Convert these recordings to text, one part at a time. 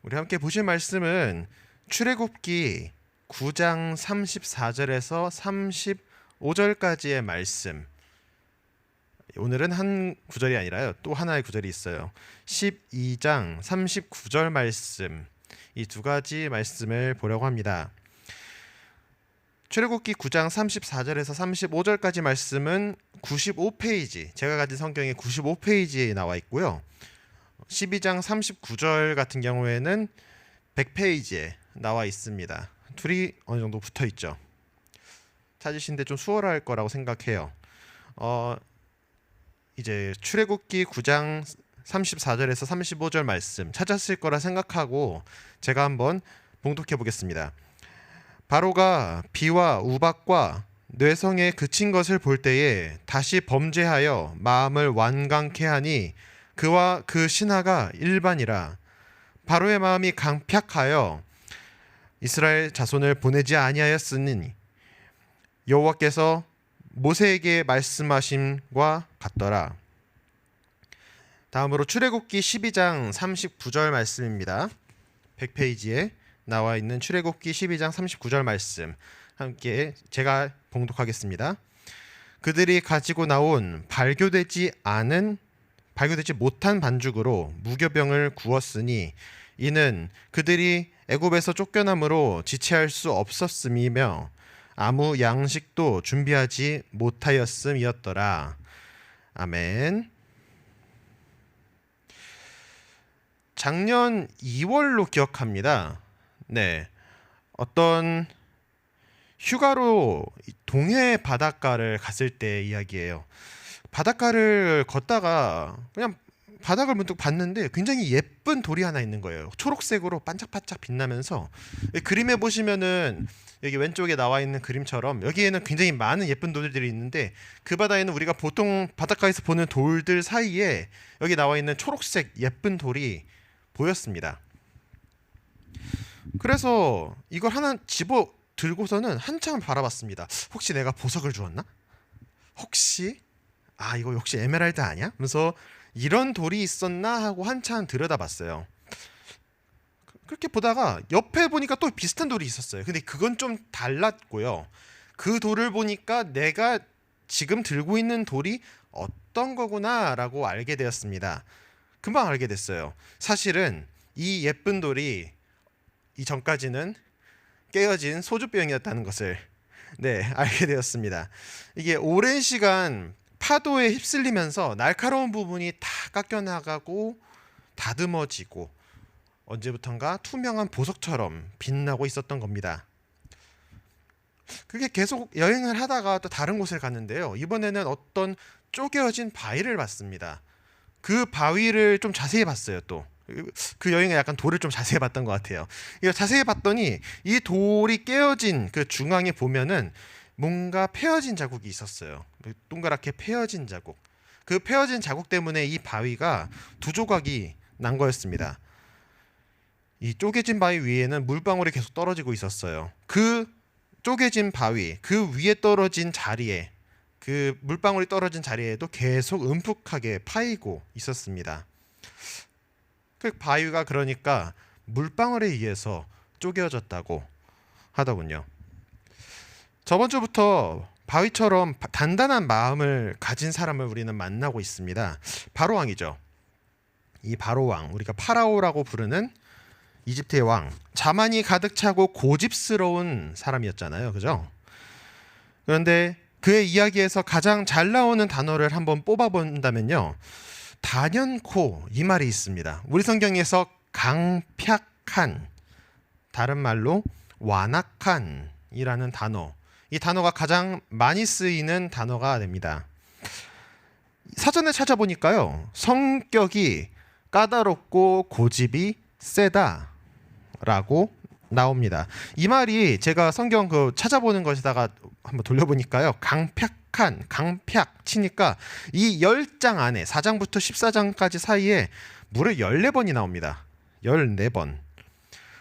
우리 함께 보실 말씀은 출애굽기 9장 34절에서 35절까지의 말씀. 오늘은 한 구절이 아니라요, 또 하나의 구절이 있어요. 12장 39절 말씀, 이 두 가지 말씀을 보려고 합니다. 출애굽기 9장 34절에서 35절까지 말씀은 95페이지, 제가 가진 성경의 95페이지에 나와 있고요. 12장 39절 같은 경우에는 100페이지에 나와 있습니다. 둘이 어느 정도 붙어 있죠. 찾으시는데 좀 수월할 거라고 생각해요. 이제 출애굽기 9장 34절에서 35절 말씀 찾았을 거라 생각하고 제가 한번 봉독해 보겠습니다. 바로가 비와 우박과 뇌성에 그친 것을 볼 때에 다시 범죄하여 마음을 완강케 하니 그와 그 신하가 일반이라. 바로의 마음이 강팍하여 이스라엘 자손을 보내지 아니하였으니 여호와께서 모세에게 말씀하심과 같더라. 다음으로 출애굽기 12장 39절 말씀입니다. 100페이지에 나와 있는 출애굽기 12장 39절 말씀 함께 제가 봉독하겠습니다. 그들이 가지고 나온 발교되지 못한 반죽으로 무교병을 구웠으니 이는 그들이 애굽에서 쫓겨남으로 지체할 수 없었음이며 아무 양식도 준비하지 못하였음이었더라. 아멘. 작년 2월로 기억합니다. 네, 어떤 휴가로 동해 바닷가를 갔을 때 이야기예요. 바닷가를 걷다가 그냥 바닥을 문득 봤는데 굉장히 예쁜 돌이 하나 있는 거예요. 초록색으로 반짝반짝 빛나면서, 그림에 보시면은 여기 왼쪽에 나와 있는 그림처럼 여기에는 굉장히 많은 예쁜 돌들이 있는데 그 바다에는 우리가 보통 바닷가에서 보는 돌들 사이에 여기 나와 있는 초록색 예쁜 돌이 보였습니다. 그래서 이걸 하나 집어 들고서는 한참 바라봤습니다. 혹시 내가 보석을 주었나? 혹시 이거 역시 에메랄드 아니야? 하면서 이런 돌이 있었나 하고 한참 들여다봤어요. 그렇게 보다가 옆에 보니까 또 비슷한 돌이 있었어요. 근데 그건 좀 달랐고요. 그 돌을 보니까 내가 지금 들고 있는 돌이 어떤 거구나 라고 알게 되었습니다. 금방 알게 됐어요. 사실은 이 예쁜 돌이 이전까지는 깨어진 소주병이었다는 것을 알게 되었습니다. 이게 오랜 시간 파도에 휩쓸리면서 날카로운 부분이 다 깎여나가고 다듬어지고 언제부턴가 투명한 보석처럼 빛나고 있었던 겁니다. 그게 계속 여행을 하다가 또 다른 곳을 갔는데요. 이번에는 어떤 쪼개어진 바위를 봤습니다. 그 바위를 좀 자세히 봤어요. 또 그 여행에 약간 돌을 좀 자세히 봤던 것 같아요. 자세히 봤더니 이 돌이 깨어진 그 중앙에 보면은 뭔가 패어진 자국이 있었어요. 동그랗게 패어진 자국. 그 패어진 자국 때문에 이 바위가 두 조각이 난 거였습니다. 이 쪼개진 바위 위에는 물방울이 계속 떨어지고 있었어요. 그 쪼개진 바위, 그 위에 떨어진 자리에, 그 물방울이 떨어진 자리에도 계속 움푹하게 파이고 있었습니다. 그 바위가 그러니까 물방울에 의해서 쪼개어졌다고 하더군요. 저번 주부터 바위처럼 단단한 마음을 가진 사람을 우리는 만나고 있습니다. 바로왕이죠. 이 바로왕, 우리가 파라오라고 부르는 이집트의 왕, 자만이 가득 차고 고집스러운 사람이었잖아요. 그죠? 그런데 그의 이야기에서 가장 잘 나오는 단어를 한번 뽑아본다면요, 단연코 이 말이 있습니다. 우리 성경에서 강팍한, 다른 말로 완악한이라는 단어, 이 단어가 가장 많이 쓰이는 단어가 됩니다. 사전에 찾아보니까요, 성격이 까다롭고 고집이 세다라고 나옵니다. 이 말이 제가 성경 찾아보는 것에다가 한번 돌려보니까요, 강팍 치니까 이 10장 안에 4장부터 14장까지 사이에 무려 14번이 나옵니다. 14번.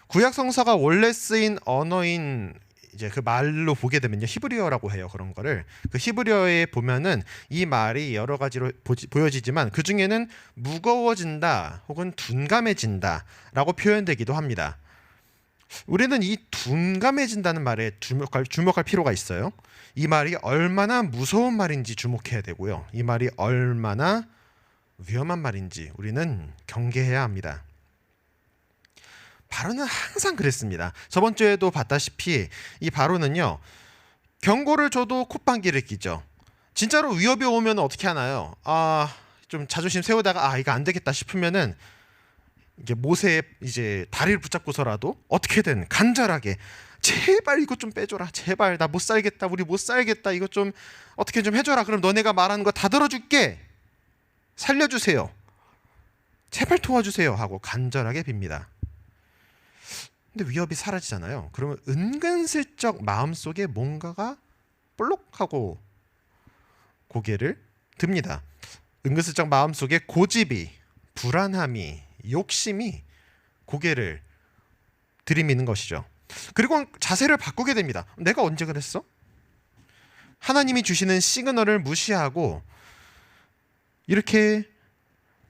구약 성서가 원래 쓰인 언어인 이제 그 말로 보게 되면요, 히브리어라고 해요. 그런 거를 그 히브리어에 보면은 이 말이 여러 가지로 보여지지만 그 중에는 무거워진다 혹은 둔감해진다라고 표현되기도 합니다. 우리는 이 둔감해진다는 말에 주목할 필요가 있어요. 이 말이 얼마나 무서운 말인지 주목해야 되고요. 이 말이 얼마나 위험한 말인지 우리는 경계해야 합니다. 바로는 항상 그랬습니다. 저번 주에도 봤다시피 이 바로는요, 경고를 줘도 콧방귀를 끼죠. 진짜로 위협이 오면 어떻게 하나요? 좀 자존심 세우다가 이거 안 되겠다 싶으면은 이게 못에 이제 다리를 붙잡고서라도 어떻게든 간절하게 제발 이거 좀 빼줘라, 제발 나 못 살겠다, 우리 못 살겠다, 이거 좀 어떻게 좀 해줘라. 그럼 너네가 말하는 거 다 들어줄게, 살려주세요, 제발 도와주세요 하고 간절하게 빕니다. 근데 위협이 사라지잖아요. 그러면 은근슬쩍 마음속에 뭔가가 볼록하고 고개를 듭니다. 은근슬쩍 마음속에 고집이, 불안함이, 욕심이 고개를 들이미는 것이죠. 그리고 자세를 바꾸게 됩니다. 내가 언제 그랬어? 하나님이 주시는 시그널을 무시하고 이렇게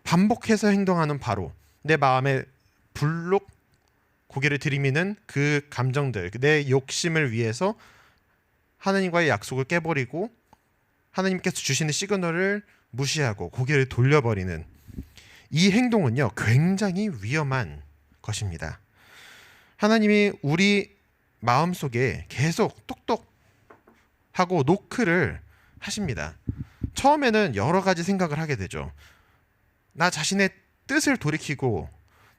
반복해서 행동하는 바로 내 마음에 불록 고개를 들이미는 그 감정들, 내 욕심을 위해서 하나님과의 약속을 깨버리고 하나님께서 주시는 시그널을 무시하고 고개를 돌려버리는 이 행동은요, 굉장히 위험한 것입니다. 하나님이 우리 마음속에 계속 똑똑하고 노크를 하십니다. 처음에는 여러 가지 생각을 하게 되죠. 나 자신의 뜻을 돌이키고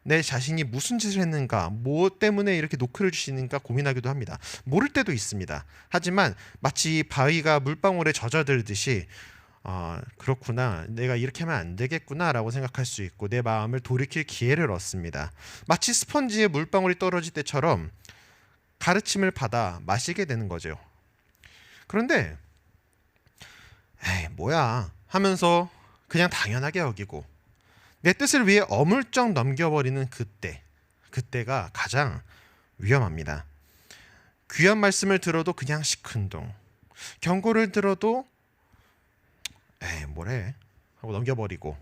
내 자신이 무슨 짓을 했는가, 뭐 때문에 이렇게 노크를 주시는가 고민하기도 합니다. 모를 때도 있습니다. 하지만 마치 바위가 물방울에 젖어들듯이 그렇구나, 내가 이렇게 하면 안 되겠구나 라고 생각할 수 있고 내 마음을 돌이킬 기회를 얻습니다. 마치 스펀지에 물방울이 떨어질 때처럼 가르침을 받아 마시게 되는 거죠. 그런데 에이 뭐야 하면서 그냥 당연하게 여기고 내 뜻을 위해 어물쩍 넘겨버리는 그때가 가장 위험합니다. 귀한 말씀을 들어도 그냥 시큰둥, 경고를 들어도 뭐래 하고 넘겨버리고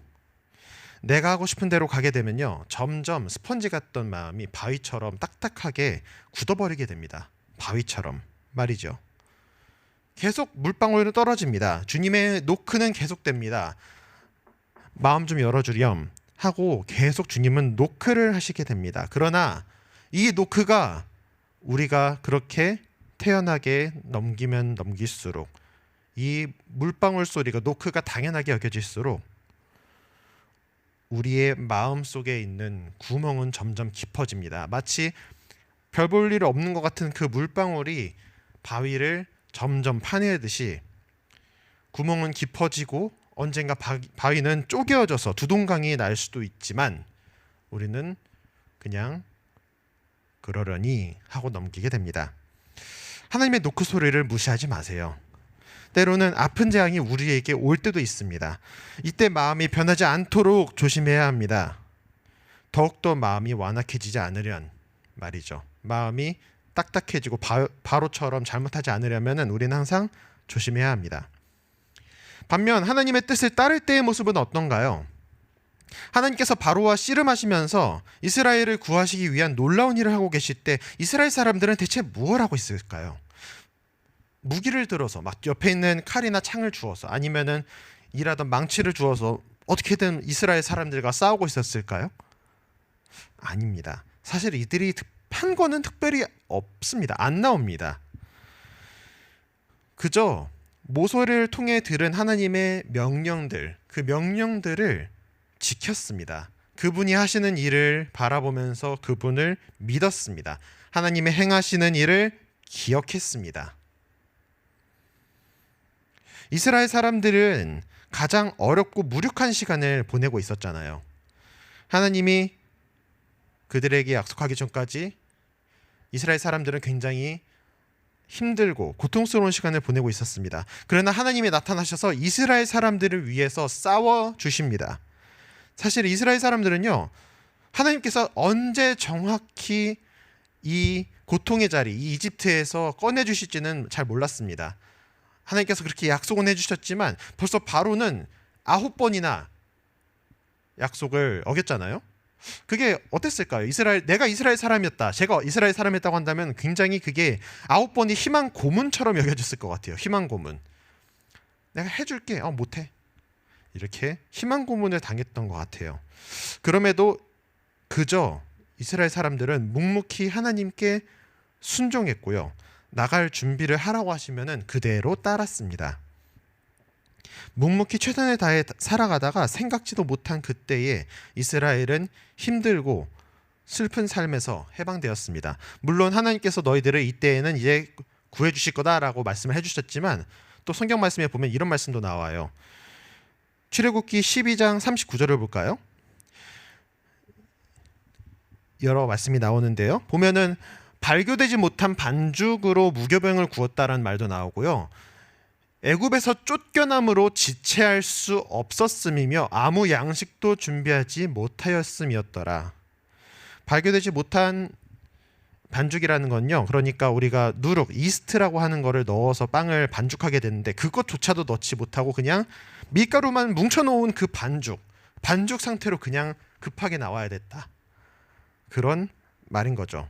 내가 하고 싶은 대로 가게 되면요, 점점 스펀지 같던 마음이 바위처럼 딱딱하게 굳어버리게 됩니다. 바위처럼 말이죠. 계속 물방울은 떨어집니다. 주님의 노크는 계속됩니다. 마음 좀 열어주렴 하고 계속 주님은 노크를 하시게 됩니다. 그러나 이 노크가 우리가 그렇게 태연하게 넘기면 넘길수록 이 물방울 소리가, 노크가 당연하게 여겨질수록 우리의 마음 속에 있는 구멍은 점점 깊어집니다. 마치 별 볼 일 없는 것 같은 그 물방울이 바위를 점점 파내듯이 구멍은 깊어지고 언젠가 바위는 쪼개어져서 두동강이 날 수도 있지만 우리는 그냥 그러려니 하고 넘기게 됩니다. 하나님의 노크 소리를 무시하지 마세요. 때로는 아픈 재앙이 우리에게 올 때도 있습니다. 이때 마음이 변하지 않도록 조심해야 합니다. 더욱더 마음이 완악해지지 않으련 말이죠. 마음이 딱딱해지고 바로처럼 잘못하지 않으려면 우리는 항상 조심해야 합니다. 반면 하나님의 뜻을 따를 때의 모습은 어떤가요? 하나님께서 바로와 씨름하시면서 이스라엘을 구하시기 위한 놀라운 일을 하고 계실 때 이스라엘 사람들은 대체 무엇을 하고 있을까요? 무기를 들어서 막 옆에 있는 칼이나 창을 주어서 아니면은 일하던 망치를 주어서 어떻게든 이스라엘 사람들과 싸우고 있었을까요? 아닙니다. 사실 이들이 한 거는 특별히 없습니다. 안 나옵니다. 그저 모세를 통해 들은 하나님의 명령들, 그 명령들을 지켰습니다. 그분이 하시는 일을 바라보면서 그분을 믿었습니다. 하나님의 행하시는 일을 기억했습니다. 이스라엘 사람들은 가장 어렵고 무력한 시간을 보내고 있었잖아요. 하나님이 그들에게 약속하기 전까지 이스라엘 사람들은 굉장히 힘들고 고통스러운 시간을 보내고 있었습니다. 그러나 하나님이 나타나셔서 이스라엘 사람들을 위해서 싸워 주십니다. 사실 이스라엘 사람들은요, 하나님께서 언제 정확히 이 고통의 자리, 이 이집트에서 꺼내주실지는 잘 몰랐습니다. 하나님께서 그렇게 약속은 해주셨지만 벌써 바로는 9번이나 약속을 어겼잖아요. 그게 어땠을까요? 내가 이스라엘 사람이었다, 제가 이스라엘 사람이었다고 한다면 굉장히 그게 9번이 희망 고문처럼 여겨졌을 것 같아요. 희망 고문. 내가 해줄게. 못해. 이렇게 희망 고문을 당했던 것 같아요. 그럼에도 그저 이스라엘 사람들은 묵묵히 하나님께 순종했고요. 나갈 준비를 하라고 하시면은 그대로 따랐습니다. 묵묵히 최선을 다해 살아가다가 생각지도 못한 그때에 이스라엘은 힘들고 슬픈 삶에서 해방되었습니다. 물론 하나님께서 너희들을 이때에는 이제 구해 주실 거다라고 말씀을 해주셨지만 또 성경 말씀에 보면 이런 말씀도 나와요. 출애굽기 12장 39절을 볼까요? 여러 말씀이 나오는데요. 보면은 발교되지 못한 반죽으로 무교병을 구웠다라는 말도 나오고요. 애굽에서 쫓겨남으로 지체할 수 없었음이며 아무 양식도 준비하지 못하였음이었더라. 발교되지 못한 반죽이라는 건요, 그러니까 우리가 누룩, 이스트라고 하는 거를 넣어서 빵을 반죽하게 되는데 그것조차도 넣지 못하고 그냥 밀가루만 뭉쳐놓은 그 반죽 상태로 그냥 급하게 나와야 됐다. 그런 말인 거죠.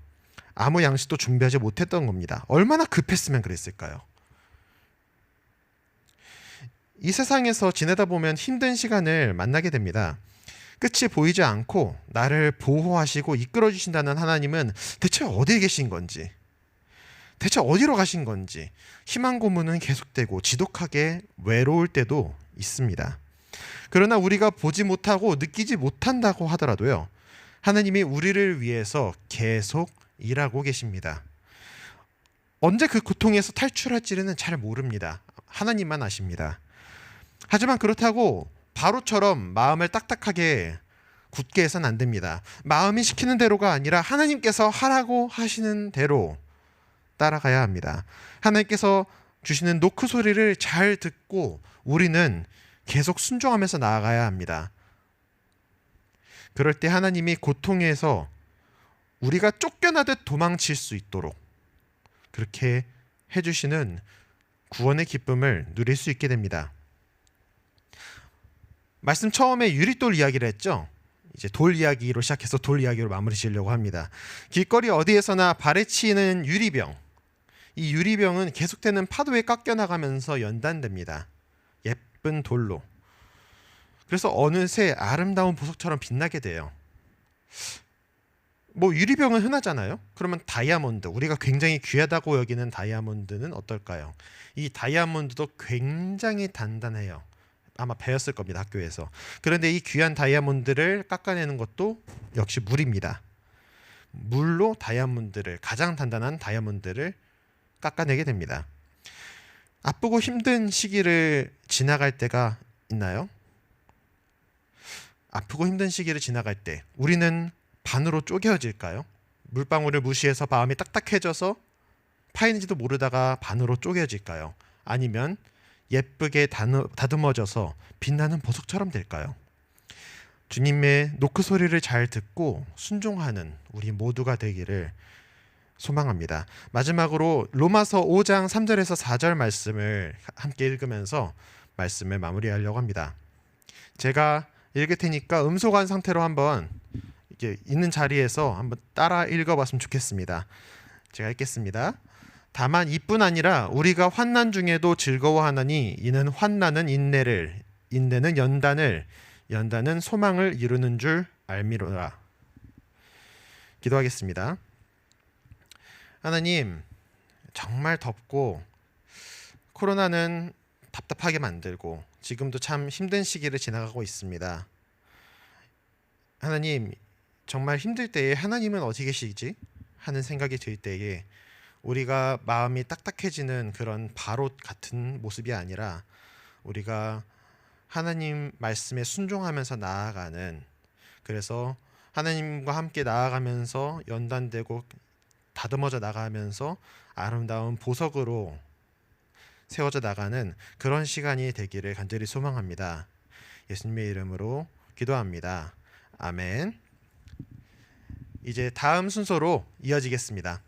아무 양식도 준비하지 못했던 겁니다. 얼마나 급했으면 그랬을까요? 이 세상에서 지내다 보면 힘든 시간을 만나게 됩니다. 끝이 보이지 않고 나를 보호하시고 이끌어 주신다는 하나님은 대체 어디에 계신 건지, 대체 어디로 가신 건지 희망 고문은 계속되고 지독하게 외로울 때도 있습니다. 그러나 우리가 보지 못하고 느끼지 못한다고 하더라도요, 하나님이 우리를 위해서 계속 일하고 계십니다. 언제 그 고통에서 탈출할지는 잘 모릅니다. 하나님만 아십니다. 하지만 그렇다고 바로처럼 마음을 딱딱하게 굳게 해서는 안 됩니다. 마음이 시키는 대로가 아니라 하나님께서 하라고 하시는 대로 따라가야 합니다. 하나님께서 주시는 노크 소리를 잘 듣고 우리는 계속 순종하면서 나아가야 합니다. 그럴 때 하나님이 고통에서 우리가 쫓겨나듯 도망칠 수 있도록 그렇게 해주시는 구원의 기쁨을 누릴 수 있게 됩니다. 말씀 처음에 유리돌 이야기를 했죠. 이제 돌 이야기로 시작해서 돌 이야기로 마무리 지으려고 합니다. 길거리 어디에서나 발에 치이는 유리병, 이 유리병은 계속되는 파도에 깎여나가면서 연단됩니다. 예쁜 돌로. 그래서 어느새 아름다운 보석처럼 빛나게 돼요. 유리병은 흔하잖아요. 그러면 다이아몬드, 우리가 굉장히 귀하다고 여기는 다이아몬드는 어떨까요? 이 다이아몬드도 굉장히 단단해요. 아마 배웠을 겁니다, 학교에서. 그런데 이 귀한 다이아몬드를 깎아내는 것도 역시 물입니다. 물로 가장 단단한 다이아몬드를 깎아내게 됩니다. 아프고 힘든 시기를 지나갈 때가 있나요? 아프고 힘든 시기를 지나갈 때 우리는 반으로 쪼개질까요? 물방울을 무시해서 마음이 딱딱해져서 파이는지도 모르다가 반으로 쪼개질까요? 아니면 예쁘게 다듬어져서 빛나는 보석처럼 될까요? 주님의 노크 소리를 잘 듣고 순종하는 우리 모두가 되기를 소망합니다. 마지막으로 로마서 5장 3절에서 4절 말씀을 함께 읽으면서 말씀을 마무리하려고 합니다. 제가 읽을 테니까 음소거한 상태로 한번 이렇게 있는 자리에서 한번 따라 읽어봤으면 좋겠습니다. 제가 읽겠습니다. 다만 이뿐 아니라 우리가 환난 중에도 즐거워하나니 이는 환난은 인내를, 인내는 연단을, 연단은 소망을 이루는 줄 알미로라. 기도하겠습니다. 하나님, 정말 덥고 코로나는 답답하게 만들고 지금도 참 힘든 시기를 지나가고 있습니다. 하나님, 정말 힘들 때에 하나님은 어디 계시지? 하는 생각이 들 때에 우리가 마음이 딱딱해지는 그런 바로 같은 모습이 아니라 우리가 하나님 말씀에 순종하면서 나아가는, 그래서 하나님과 함께 나아가면서 연단되고 다듬어져 나가면서 아름다운 보석으로 세워져 나가는 그런 시간이 되기를 간절히 소망합니다. 예수님의 이름으로 기도합니다. 아멘. 이제 다음 순서로 이어지겠습니다.